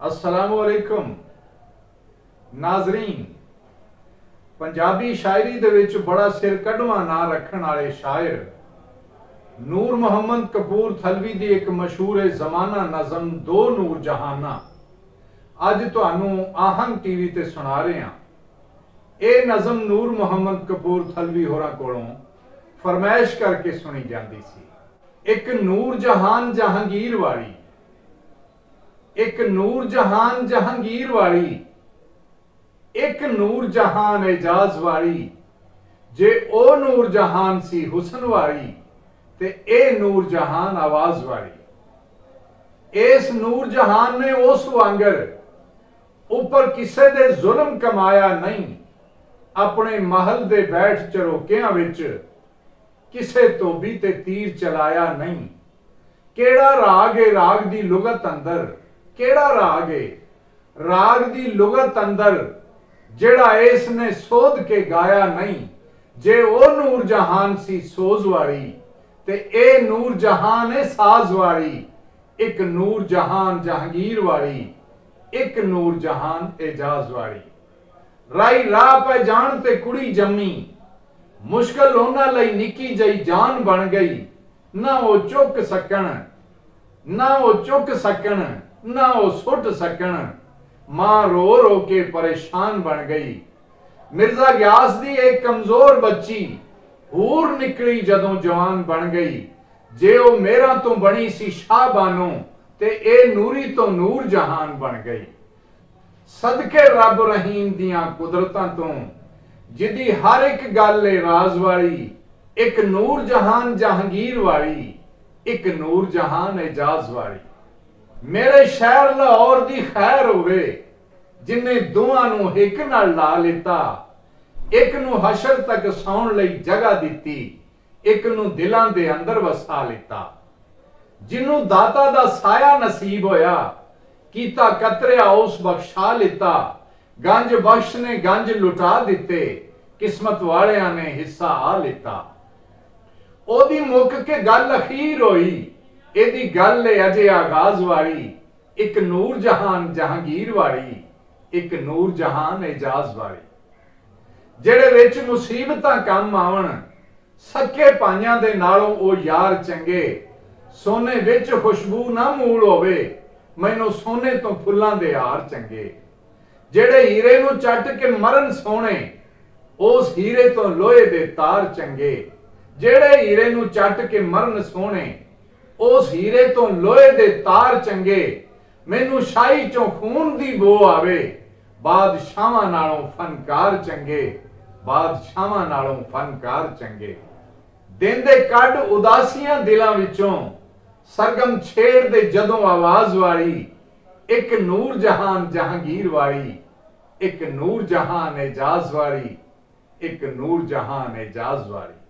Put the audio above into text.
अस्सलामुअलैकुम नाजरीन। पंजाबी शायरी दे विच बड़ा सिर कढ़वा ना रखण वाले शायर नूर मुहम्मद कपूर थलवी दी एक मशहूर जमाना नज़म दो नूर जहाना अज तुहानू आहंग टीवी ते सुना रहे हैं। यह नज़म नूर मुहम्मद कपूर थलवी होरां कोलों फरमाइश करके सुनी जाती सी। एक नूर जहान जहांगीर वाली, एक नूर जहान जहांगीर वाली, एक नूर जहान एजाज वाली। जे ओ नूर जहान सी हुसन वाली ते ए नूर जहान आवाज वाली। इस नूर जहान ने उस वांगर उपर किसे दे जुल्म कमाया नहीं, अपने महल दे बैठ चरोकियां विच किसे धोबी ते तीर चलाया नहीं। केड़ा राग है राग दी लुगत अंदर, केड़ा राग है राग दी लुगत अंदर, जेड़ा इसने सोध के गाया नहीं। जे ओ नूर जहान सी सोज वाली ते ए नूर जहान है साज वाली। एक नूर जहान जहांगीर वाली, एक नूर जहान एजाज वाली। राई राह पे जान ते कुड़ी जम्मी, मुश्किल उन्हां लई निक्की जई जान बन गई। ना वो चुक सकण, ना वो चुक सकण, ना वो सुट सकण। मां रो रो के परेशान बन गई। मिर्जा ग्यास दी एक कमजोर बच्ची हूर निकली जदों जवान बन गई। जे ओ मेरा तो बनी सी शाह बानो ते ए नूरी तो नूर जहान बन गई। सदके रब रहीम दियां कुदरतां तो जिदी हर एक गल है राज वाली। एक नूर जहान जहांगीर वाली, एक नूर जहान एजाज वाली। मेरे शहर लाहौर दी खैर होवे जिन्हें दोवां नू हिक नाल ला लिता। एक नू हशर तक सौण लई जगह दिती, एक नू दिलां दे अंदर वसा लिता। जिन्नू दाता दा साया नसीब होया, कीता कतरिया उस बख्शा लिता। गंज बख्श ने गंज लुटा दिते, किस्मत वालियां ने हिस्सा आ लिता। ओदी मुक के गल अखीर होई, एदी गल है अजे आगाज वाली। एक नूर जहान जहांगीर वाली, एक नूर जहान एजाज वाली। जेड़े विच मुसीबतां कम आवन, सके पाइयां दे नालों ओ यार चंगे। सोने विच खुशबू ना मूल होवे, मैनू सोने तो फुल्लां दे हार चंगे। जेड़े हीरे नू चट के मरन सोने, उस हीरे तो लोहे दे तार चंगे। जेड़े हीरे नू चट के मरन सोने, उस हीरे तो लोहे दे तार चंगे। मैनू शाही चों खून दी बो आवे, बादशाहां नालों फनकार चंगे, बादशाहां नालों फनकार चंगे। देंदे कड उदासियां दिलां विचों, सरगम छेड़ दे जदों आवाज वाली। एक नूर जहान जहांगीर वाली, एक नूर जहान एजाज वाली, एक नूर जहान एजाज वाली।